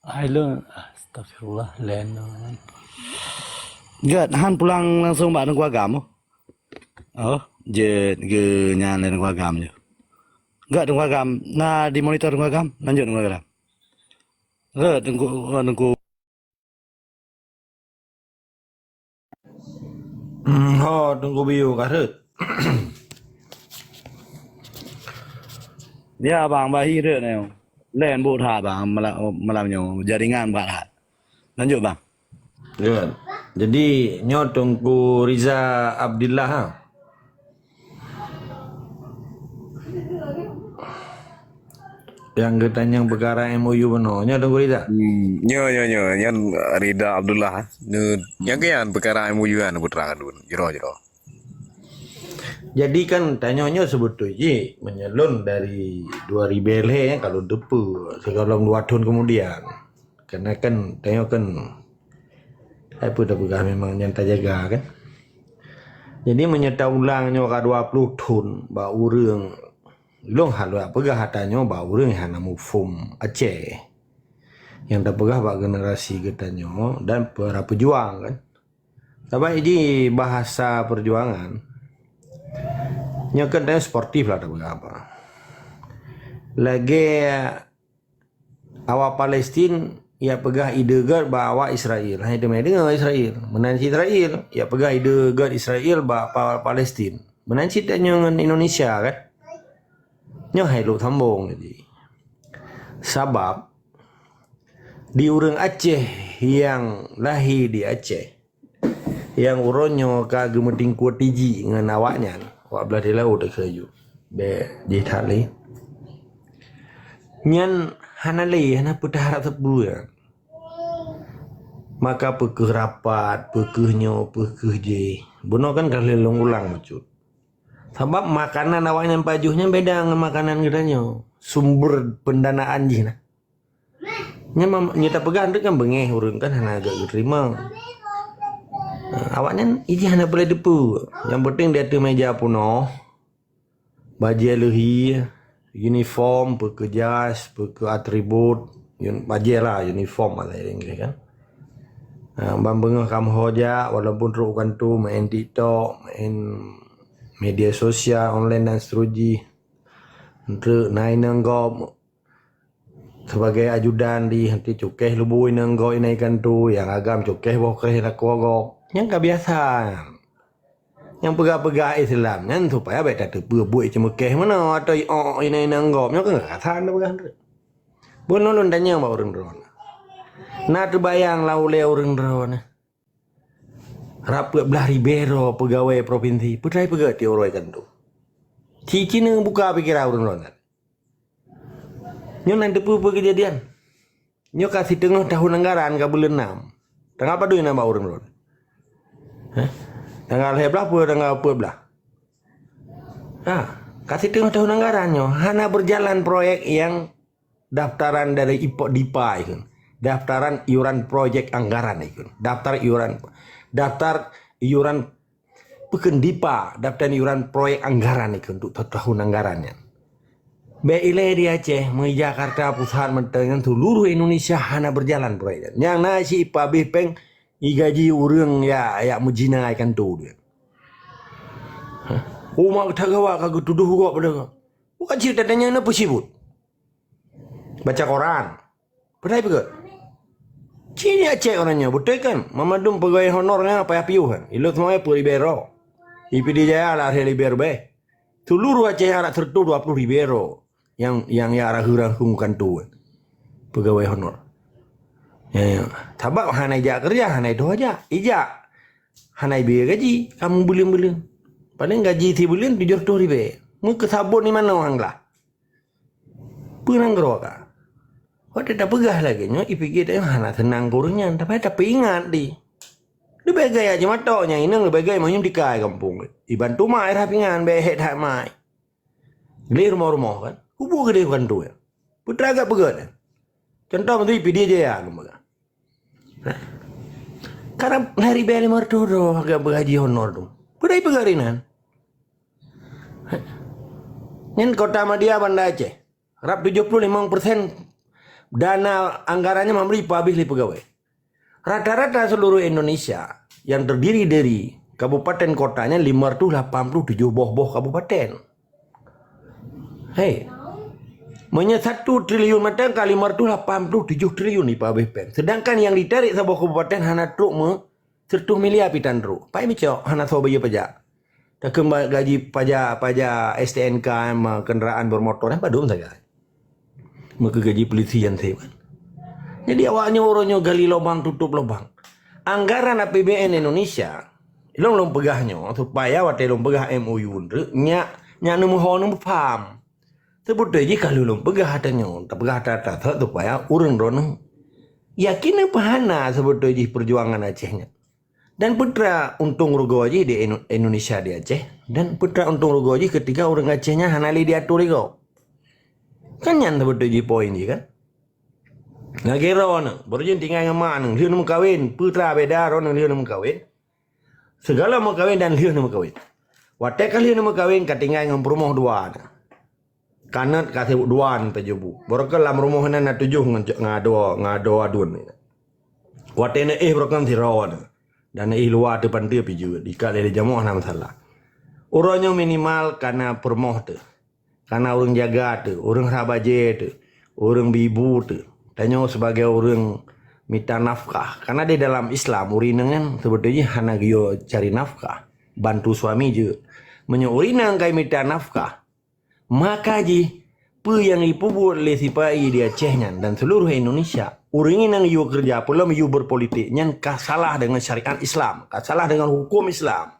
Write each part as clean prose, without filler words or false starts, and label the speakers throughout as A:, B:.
A: Halo, astagfirullah, Leno.
B: Gak, Han pulang langsung bak nunggu agama. Oh, je ge nyan nunggu agama je. Gak nunggu agama, nah di monitor nunggu agama, lanjut nunggu agama. Gak nunggu nunggu.
C: Oh, tunggu biu karut.
B: Ya bang bahi re neo. Len bu tha bang malam nyo jaringan bak tha. Lanjut bang.
C: Good. Jadi nyo tunggu Riza Abdillah ha. Yang ketanya perkara MOU benar. Nyo tunggu Riza.
D: Nyan Rida Abdullah yang kian perkara MUU putra dun jero.
C: Jadi kan tanyanya sebetulnya menyelun dari 2000 ya kalau depu sebelum 2 tahun kemudian. Karena kan tanya kan apa dah pegah memang nyata jaga kan. Jadi menyerta ulangnya ka 20 tahun ba urang long halu pegah hatanya ba urang hana mufum Aceh. Yang dah pegah ba generasi katanya dan para pejuang kan. Tapi ini bahasa perjuangan nya kan dia sportif lah dah pegah apa. Lagi awak Palestin ya pegah ide gad ba awak Israel. Hai demai dengar Israel. Menanci Israel ya pegah ide gad Israel ba Palestin. Menanci tanya dengan Indonesia kan. Nya hai lu thambung jadi. Sebab di urang Aceh yang lahir di Aceh yang uronyo ka gemeting kuat tiji dengan awaknya awak belah di laut dah keraju be di tali nyan hanale hana putah harap tebu ya maka pekeh rapat pekehnyo pekeh je benar kan kali long ulang macut sebab makanan awaknya pajuhnya beda dengan makanan gedanyo sumber pendanaan je nah nyata pegang tu kan bengeh urang kan hana agak terima. Awaknya ini hanya boleh depu. Yang penting dia tu meja puno, baju lehi, uniform, pekerjas, atribut, baju lah uniform lah Inggeris kan. Bambengah kamu hoja walaupun rukan tu main TikTok, main media sosial online dan seterusnya. Untuk naik nenggop sebagai ajudan di henti cukeh lubui nenggok inaikan tu yang agam cukeh bokeh nak kogok. Yang kebiasaan yang pegah-pegah Islam kan supaya beta tu buat cemekeh mana atau ini nanggop nya kan katahan dah pegah tu bon lon tanya ba urang dron na terbayang laule urang dron rap belah Ribero pegawai provinsi putrai pegah ti oroi kan tu cici nang buka pikir urang dron nyo nan depu kejadian nyo kasih tengah tahun anggaran ka bulan 6 tengah apa duit nambah urang dron tanggal berapa tanggal apa belah kasih tengah tahun anggarannya hana berjalan proyek yang daftaran dari IPO DIPA itu daftaran iuran proyek anggaran itu daftar iuran bukan DIPA daftar iuran proyek anggaran itu untuk tahun anggarannya Beile di Aceh di Jakarta pusat mentengan seluruh Indonesia hana berjalan proyek yang nasi IPA bipeng igaji urang ya mujina ikan tu dia. Umak tagawa kagak tuduh gua pada. Bukan cerita tanya na pesibut. Baca koran. Padai begat. Cini Aceh orangnya betul kan. Mamadum pegawai honornya apa piu kan. Ilut semua per Ribero. IPD Jaya lah Ribero be. Seluruh Aceh anak tertu 20 Ribero yang ya arah hurang tu. Pegawai honor. Ya. Sebab hanai jak kerja, hanai doh aja. Ija. Hanai biaya gaji, kamu bulan-bulan. Paling gaji ti bulan 700 ribu. Mu ke sabun ni mana orang lah. Penang geroka. Kau tak pegah lagi nyo IPG tu hana tenang kurungnya, tapi ingat di. Dia begai aja matoknya inang begai mau nyum dikai kampung. Iban tu mai rapingan behet hak mai. Geli rumah-rumah kan. Kubu gede kan tu ya. Putra agak pegat. Contoh menteri IPD Jaya lembaga. Karena hari beli mertoro agak bergaji honor tu. Budai pegarinan. Nen kota Madia Banda Aceh. Rap 75% Dana anggarannya memberi habis li pegawai. Rata-rata seluruh Indonesia yang terdiri dari kabupaten kotanya 587 boh kabupaten. Hei, Menya 1 triliun matang kali 587 triliun ni Pak BPN. Sedangkan yang ditarik sebuah kabupaten hana truk 1 miliar pitan truk. Pai micok hana so bayar pajak. Tak kembali gaji pajak STNK kenderaan bermotor apa dong saya. Maka gaji polisi yang saya. Jadi awaknya orangnya gali lubang tutup lubang. Anggaran APBN Indonesia long pegahnya supaya wate long pegah MOU nya nemu nemu paham. Sebetulnya kalau long pegah hatanya tak pegah tata supaya urang rono yakin pahana sebetulnya perjuangan Acehnya. Dan putra untung rugo aja di Indonesia di Aceh dan putra untung rugo aja ketika orang Acehnya hanali diatur kau. Kan yang sebetulnya poin ni kan. Nah kira orang baru tinggal ngamak nang dia nak kawin putra beda orang dia nak kawin. Segala mau kawin dan dia nak kawin. Watak kali dia nak kawin katinggal ngam rumah dua. Kanat kasih dua pejubu. Baru kelam rumah na 7 ngado adun. Watak na baru kan tirawan. Dan luar depan dia piju dikali dia jamuh nama salah. Orangnya minimal karena permoh tu. Karena orang jaga tu, orang sahabaje tu, orang bibu tu. Tanya sebagai orang minta nafkah. Karena di dalam Islam, urinang kan sebetulnya hanya dia cari nafkah. Bantu suami je. Menyo urinang kai minta nafkah. Maka ji, pe yang ipu buat le sipai di Acehnya dan seluruh Indonesia. Urinang you kerja, pelum you berpolitik. Nyan kah salah dengan syariat Islam. Kah salah dengan hukum Islam.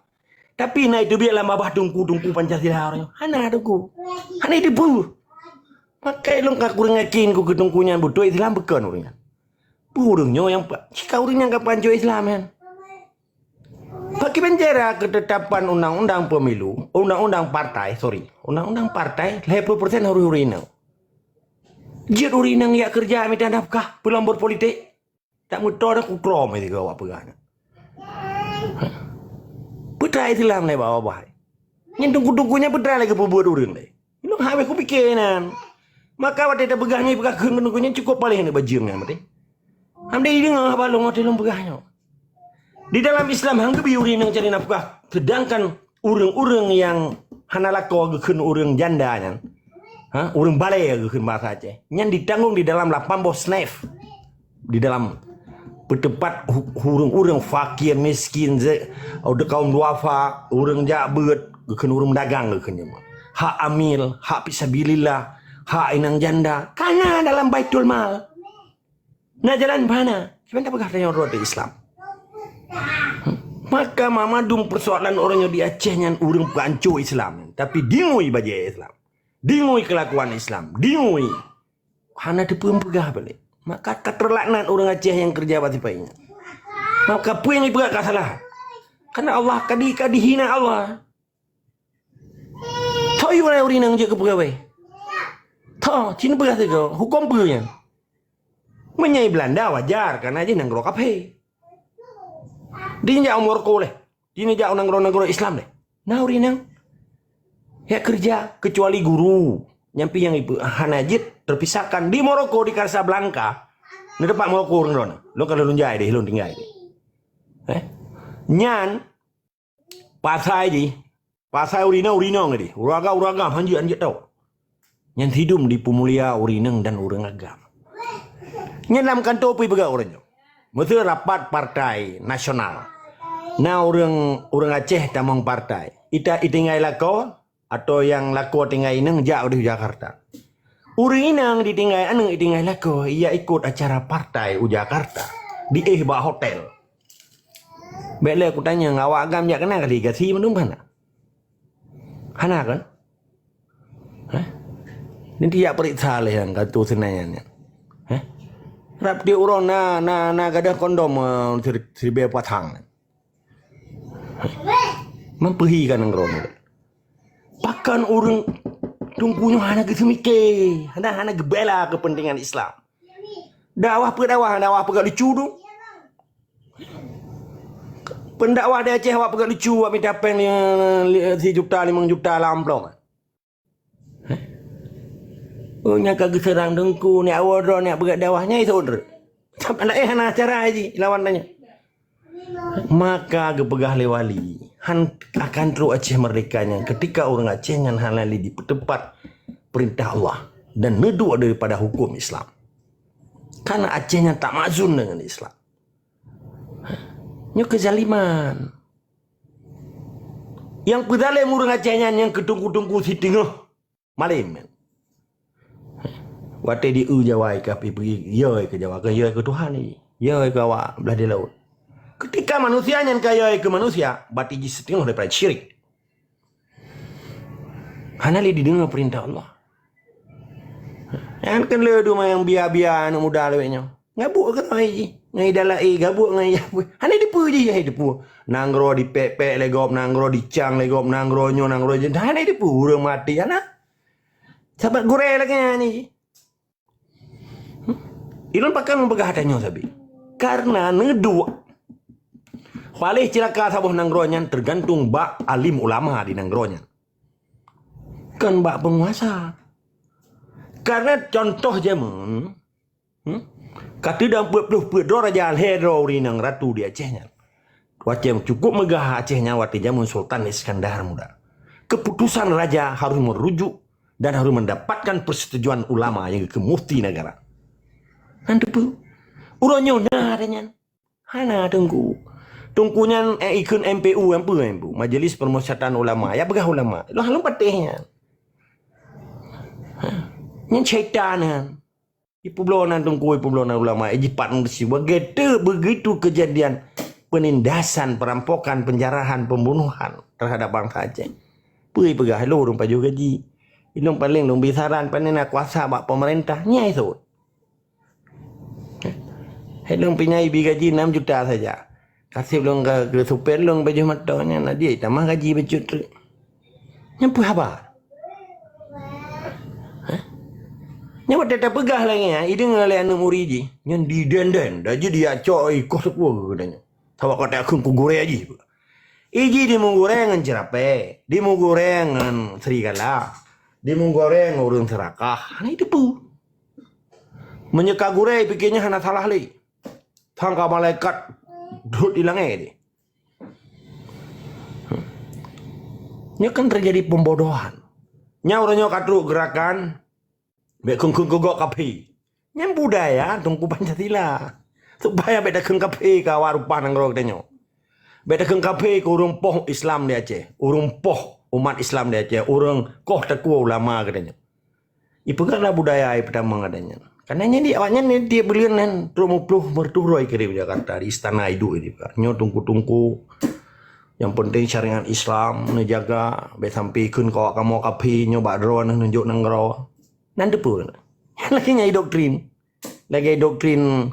C: Tapi na itu biarlah mabah tungku Pancasila orang. Hana tungku. Hana itu bu. Pakai long kak kurang yakin ku ketungkunya butuh Islam bukan orangnya. Burungnya yang jika orangnya enggak panco Islam kan. Pakai penjara ketetapan undang-undang pemilu, undang-undang partai, undang-undang partai 50% harus urinang. Jid urinang ya kerja minta nafkah, pulang berpolitik. Tak mudah aku krom itu kau apa gana. Putra Islam le bawa bahai. Yang tungku-tungkunya putra lagi buat urang le. Lu hawe ku pikiran. Maka waktu dia pegahnya pegah tungkunya cukup paling ni bajingnya mati. Hamda ini ngah balong waktu lu pegahnya. Di dalam Islam hang biuri nang cari nafkah. Sedangkan urang-urang yang hanalako gekeun urang janda nyan. Urang balai gekeun bahasa Aceh. Nyan ditanggung di dalam 18 snef. Di dalam bertempat urang-urang fakir miskin ada kaum duafa, urang jabeut, gekeun urang dagang gekeun mah. Hak amil, hak fisabilillah, hak inang janda, kana dalam Baitul Mal. Nah jalan mana? Sebentar pegah orang Islam. Maka mamadum persoalan orangnya di Acehnya urang panco Islam, tapi dingui bajai Islam. Dingui kelakuan Islam, dingui. Hana dipun pegah balik. Maka keterlaknat orang Aceh yang kerja patipainya. Maka puing pegah kasalah. Karena Allah kadi hina Allah. Tahu you orang urinang je ke pegawai. Tahu, cina pegah tu kau, hukum pegahnya. Menyai Belanda wajar karena aja nanggro kafe. Dia jak umur ko leh. Dia jak nanggro Islam leh. Nah urinang. Ya kerja kecuali guru. Nyampi yang ibu hanajit terpisahkan di Maroko di Casablanca. Ni tempat Maroko orang dona. Lo kalau lu jai deh, lu tinggal deh. Nyan pasai di. Pasai urinang ngadi. Uraga anjir tau. Nyan hidum di Pemulia urinang dan urang agam. Nyan dalam kantor pergi pegak orangnya. Mesti rapat partai nasional. Nah orang Aceh tamang partai. Ita tinggal lako atau yang lako tinggal inang jauh di Jakarta. Urang inang ditinggal anang tinggal lako ia ikut acara partai di Jakarta di hotel. Bela aku tanya ngawak agam jak kena kali gasi menung mana? Hana kan? Nanti ya periksa lah yang kata senayanya. Rap dia orang na gadah kondom seribu patang. Memperhi kan ngron. Pakan orang tunggunya hana kesemike, hana gebela kepentingan Islam. Dakwah pegak lucu tu. Pendakwah dia Aceh awak pegak lucu awak minta pen 3 juta 5 juta lamplong. Oh nya kagak serang dengku ni awal ni berat dawahnya itu order. Sampai lah hana acara aja lawan tanya. Maka gepegah lewali han akan terus Aceh merdekanya ketika orang Aceh yang halali di tepat perintah Allah dan neduk daripada hukum Islam. Karena Acehnya tak mazun dengan Islam. Nyo kezaliman. Yang pedalam orang Acehnya yang ketungku-tungku si tengah malim. Wate di Jawa ke pergi yoi ke Jawa ke yoi ke Tuhan ni. Yoi ke awak belah di laut. Ketika manusia yang kaya ke manusia, berarti ji setengah daripada syirik. Hanali didengar perintah Allah. Yang kan le dua yang biar-biar anak muda leweknya. Ngabuk ke ai ji. Ngai dalai gabuk ngai ya. Hanali depu ji ya depu. Nanggro di pek-pek legop, nanggro di cang legop, nanggro nyo nanggro je. Hanali depu urang mati anak. Sahabat gore lagi ni. Ilun pakai membegah hatanya sabi. Karena nedu paling cilaka sabuh nanggronya tergantung bak alim ulama di nanggronya. Kan bak penguasa. Karena contoh jaman kata dalam puluh raja Al-Hedro di nang ratu di Acehnya. Wacem cukup megah Acehnya waktu jaman Sultan Iskandar muda. Keputusan raja harus merujuk dan harus mendapatkan persetujuan ulama yang ke mufti negara. Nanti pun uronyo nah adanya. Hana tunggu. Tungkunya ikut MPU Majelis Permusyawaratan Ulama. Ya begah ulama. Lo halung patihnya. Yang syaitan. Ipu blonan tungku ipu blonan ulama. Jipat bersiwa. Begitu kejadian penindasan, perampokan, penjarahan, pembunuhan terhadap bangsa Aceh. Pui pegah lo urung paju gaji. Ilung paling lung bisaran panena kuasa bak pemerintah. Nya itu. Helung pinyai gaji 6 juta saja. Kasih belum ke super belum baju matanya nak dia tambah gaji baju tu. Nyampu apa? Nyampu tetap pegah lagi ya. Ide ngalai anu muriji. Yang di denden. Dah jadi dia coy kos sepuluh katanya. Tahu kata aku kugure aja. Iji di mugure dengan cerape, di mugure dengan serigala, di mugure dengan urun serakah. Nah itu pu. Menyeka gure pikirnya hana salah li. Tangka malaikat duduk di langit ni. Ini kan terjadi pembodohan. Nya orangnya katruk gerakan bek kung gogok kapi. Nya budaya tungku Pancasila. Supaya beda keng kapi ka warupah nang ro katanya. Beda keng kapi ke urung poh Islam di Aceh, urung poh umat Islam di Aceh, urung koh takwa ulama katanya. Ipu kan budaya pertama katanya. Karena ini awalnya dia belian kan 30 merturoi ke Jakarta di Istana Idu ini kan. Nyo tungku-tungku yang penting syariat Islam menjaga be sampai kun kau kamu kapi nyo badro nunjuk nang ro. Nanti pun. Lagi nyai doktrin. Lagi doktrin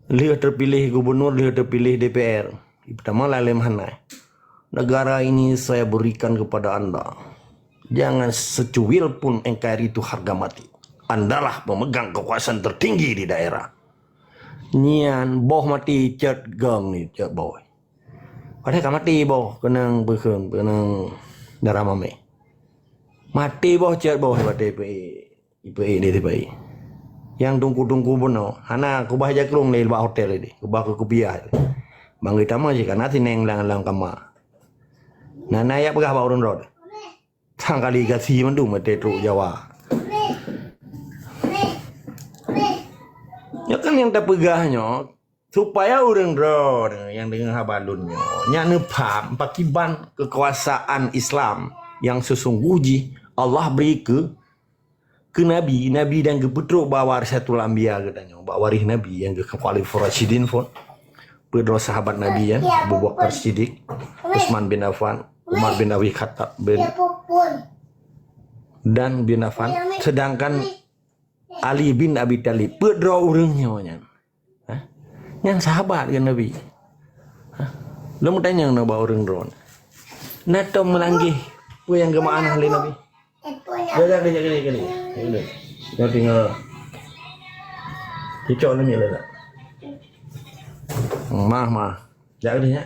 C: lihat terpilih gubernur, lihat terpilih DPR. Pertama lalem hanai. Negara ini saya berikan kepada Anda. Jangan secuil pun NKRI itu harga mati. Andalah pemegang kekuasaan tertinggi di daerah. Nian boh mati cet geng ni cet boy. Padahal kan mati boh kenang berkeun kenang darah mame. Mati boh cet boh mati IPI ni tibai. Yang tungku-tungku bono. Hana ku bah jaklung ni ba hotel ni. Ku bah ku biah. Bang kita mah jika nanti neng lang kama. Nana ya pegah ba urun rod. Tang kali kasih mandu mate truk Jawa. Ya kan yang terpegahnya supaya orang roh yang dengan habalunnya nya nepam pakiban kekuasaan Islam yang sesungguhnya Allah beri ke nabi dan ke putra bawa warisatul anbiya katanya bawa waris nabi yang ke khalifah rasyidin pun pedro sahabat nabi ya Abu Bakar Siddiq, Utsman bin Affan, Umar bin Abi Khattab dan bin Affan, sedangkan Ali bin Abi Talib pedro urangnya yang sahabat kan Nabi. Lu mau tanya nak bawa orang drone. Nato melanggih pu yang kemana ahli Nabi. Dah kali. Dah tinggal. Cicok ni lah. Mah. Jauh dia.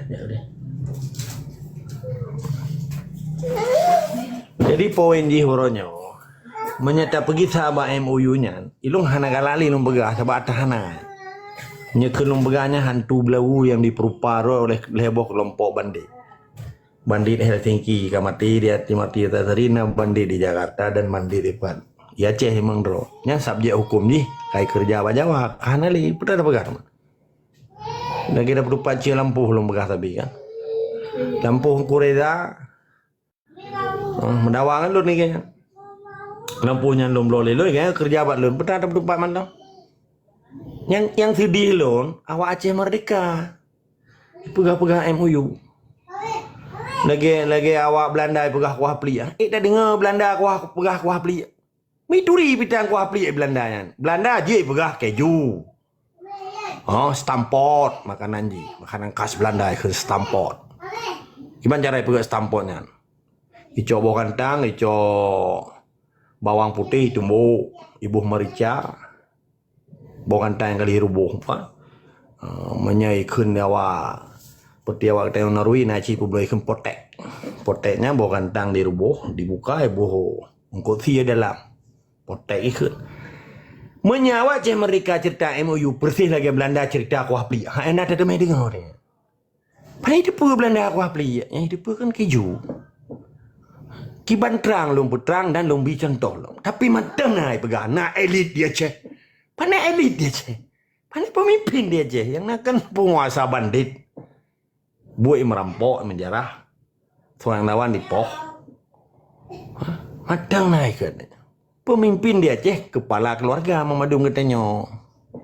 C: Jadi poin di huronyo. Menyata pergi sahabat MOU nya. Ilung hana galali lung begah sahabat hana. Nyekel lung begahnya hantu belawu yang diperuparo oleh lebok kelompok bandit. Bandit Helsinki, kamati dia Timati Tatarina, bandit di Jakarta dan bandit di Pan. Ya Aceh memang dro. Nya subjek hukum ni kai kerja apa Jawa. Hana li pernah ada begah. Lagi dah berupa cia lampu lung begah tapi kan. Lampu kureda. Mendawangan lu ni kayaknya. Lampunya lom loleloi kan kerja buat lon pernah ada berupa mana? Yang sedih lon awak Aceh merdeka. Pegah-pegah MOU. Lagi awak Belanda pegah kuah peli. Tak dengar Belanda pegah kuah peli. Mituri pitang kuah peli Belanda nya. Belanda je pegah keju. Oh, stampot makanan je. Makanan khas Belanda ke stampot. Gimana cara pegah stampotnya? Ijo bawang kentang, ijo bawang putih tumbuk, ibu merica, bawang kentang kali rubuh. Menyai kun awak peti awak tengok narui naci publik kun potek. Poteknya bawang kentang dirubuh, dibuka ibu engkau sia dalam potek ikut. Menyawa je mereka cerita MOU bersih lagi Belanda cerita kuah peli. Enak ada mai dengar ni. Pai depu Belanda kuah peli, yang depu kan keju. Kiban terang lung putrang dan lung bi contoh lung. Tapi macam nai pegah nak elit dia ceh. Pandai elit dia ceh. Pandai pemimpin dia ceh yang nak kan penguasa bandit. Buat merampok menjarah. Seorang lawan dipoh. Macam nai kan. Pemimpin dia ceh kepala keluarga memadung katanya.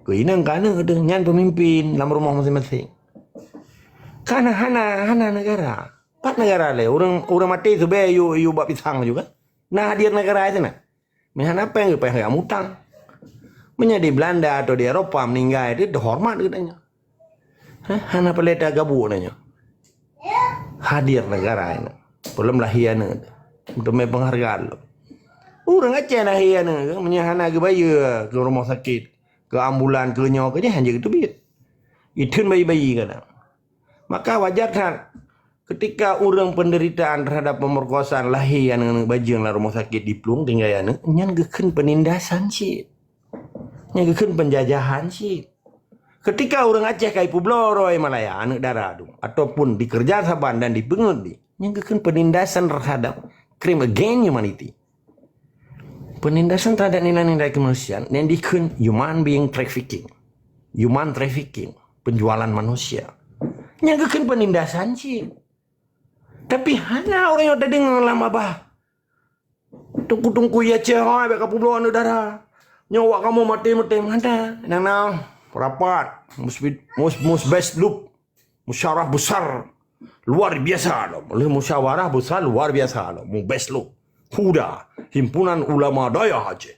C: Keinang kana ada nyan pemimpin dalam rumah masing-masing. Kana hana negara. Pat negara le orang mati tu be you buat pisang juga. Nah hadir negara itu nak. Mehan apa yang pengen mutang. Menjadi Belanda atau di Eropa meninggal itu dihormat katanya. Hana peleta gabu katanya. Hadir negara ini. Belum lahiana. Untuk me penghargaan. Orang Aceh lahiana. Menyahana ke bayi ke rumah sakit. Ke ambulan ke nyok aja hanya gitu biar. Itu bayi-bayi kan. Maka wajar kan. Ketika orang penderitaan terhadap pemerkosaan lahir yang baju yang rumah sakit diplung tinggal yang geken penindasan sih. Yang geken penjajahan sih. Ketika orang Aceh kai Publoroi Malaya anak darah tu ataupun dikerja saban dan dibengut yang geken penindasan terhadap crime against humanity. Penindasan terhadap nilai-nilai kemanusiaan yang diken human being trafficking. Human trafficking, penjualan manusia. Yang geken penindasan sih. Tapi hana orang yang ada dengar lama bah. Tungku ya cehoi beka pulau anu darah. Nyawa kamu mati mana? Nang rapat mus best loop. Musyawarah besar luar biasa loh. Musyawarah besar luar biasa loh. Mu best loop. Huda himpunan ulama daya Aceh.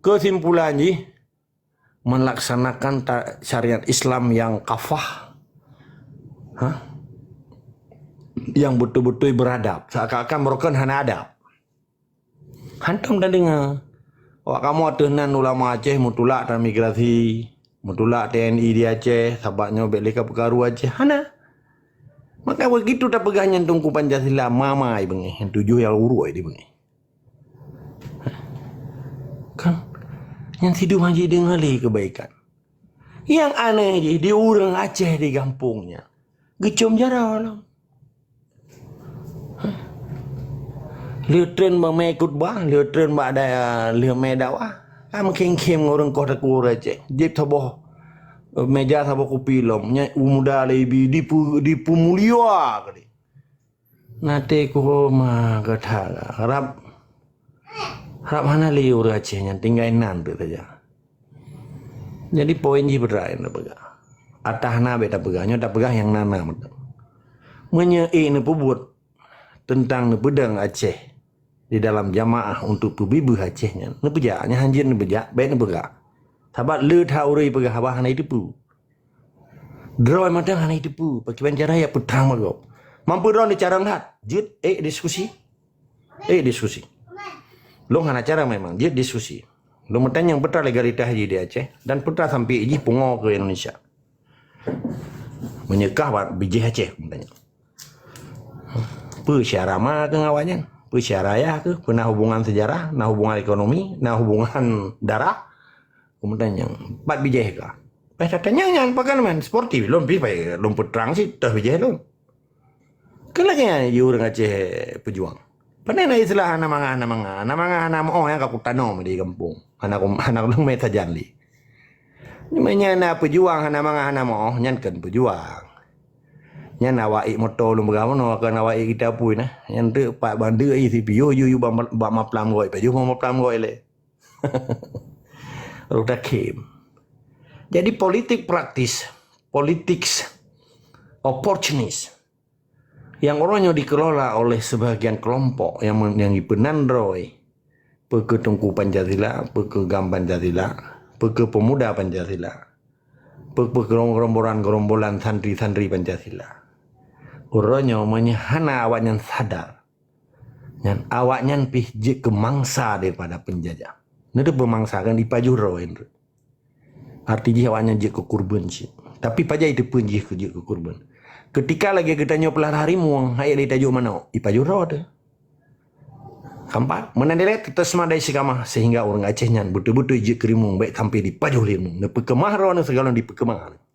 C: Kesimpulannya melaksanakan syariat Islam yang kafah. Yang betul-betul beradab. Seakan-akan merupakan hana adab. Hantam dah dengar. Awak kamu atunan ulama Aceh mutulak dan migrasi. Mutulak TNI di Aceh. Sahabatnya belika perkaru Aceh. Hana. Maka begitu tak pegahnya tungku Pancasila. Mama bengi. Yang tujuh yang urut dia bengi. Kan. Yang hidup haji dengar lagi kebaikan. Yang aneh je. Di orang Aceh di kampungnya. Gecom jarah lah. Lihatren mengikut bah, lihatren ada lihat medawah. Am kem orang kota kura je. Jep taboh meja taboh kopi lom. Nya umuda lebi dipu mulia kali. Nate ko ma kata harap mana li orang Aceh nya tinggal nan tu saja. Jadi poin ji berai na pega. Atahna beta pegahnya tak pegah yang nana betul. Menyei ne pebut tentang pedang Aceh. Di dalam jamaah untuk pebibu Acehnya. Ini pejaknya hanjir ni pejak. Baik ni pegak. Sahabat le tauri pegak abah hanai tepu. Droi matang hanai tepu. Pakai cara ya putrang magop. Mampu droi ni cara ngat. Jut diskusi. Diskusi. Long hana cara memang. Jut diskusi. Long matang yang putra legalita haji di Aceh. Dan putra sampai iji pungo ke Indonesia. Menyekah biji Aceh. Persyarama ke ngawanya. Persyaraya ke, pernah hubungan sejarah, nah hubungan ekonomi, nah hubungan darah, kemudian yang 4 bijih ka. Pas tanya yang pakai man sportif, lom pi pai lom petrang sih dah bijih lom. Kelaknya you orang Aceh pejuang. Pandai na istilah nama oh yang kaku tanam di kampung. Anak orang meta janli. Namanya na pejuang nama oh nyan kan pejuang. Nyan awak motor lu bergawan kan awak kita pun nah. Yang tu pak bandu si piyo you ba maplam goi pe you maplam goi le. Rudak kem. Jadi politik praktis, politik opportunis yang orangnya dikelola oleh sebagian kelompok yang dipenandroi peke tungku Pancasila, peke gam Pancasila, peke pemuda Pancasila, peke gerombolan santri-santri Pancasila. Orangnya menyahana awaknya sadar, yang awaknya pih kemangsa daripada penjajah. Itu pemangsa kan dipajuro itu. Artinya awaknya je ke kurban sih. Tapi pajak itu pun je ke kurban. Ketika lagi kita nyopelar harimau, ayat di tajuk mana? Ipajuro ada. Kampak, menandalah kita semadai sekamah sehingga orang Aceh nyan betul-betul je kerimung baik sampai di pajuh limu. Nepekemah rono segala di pekemah.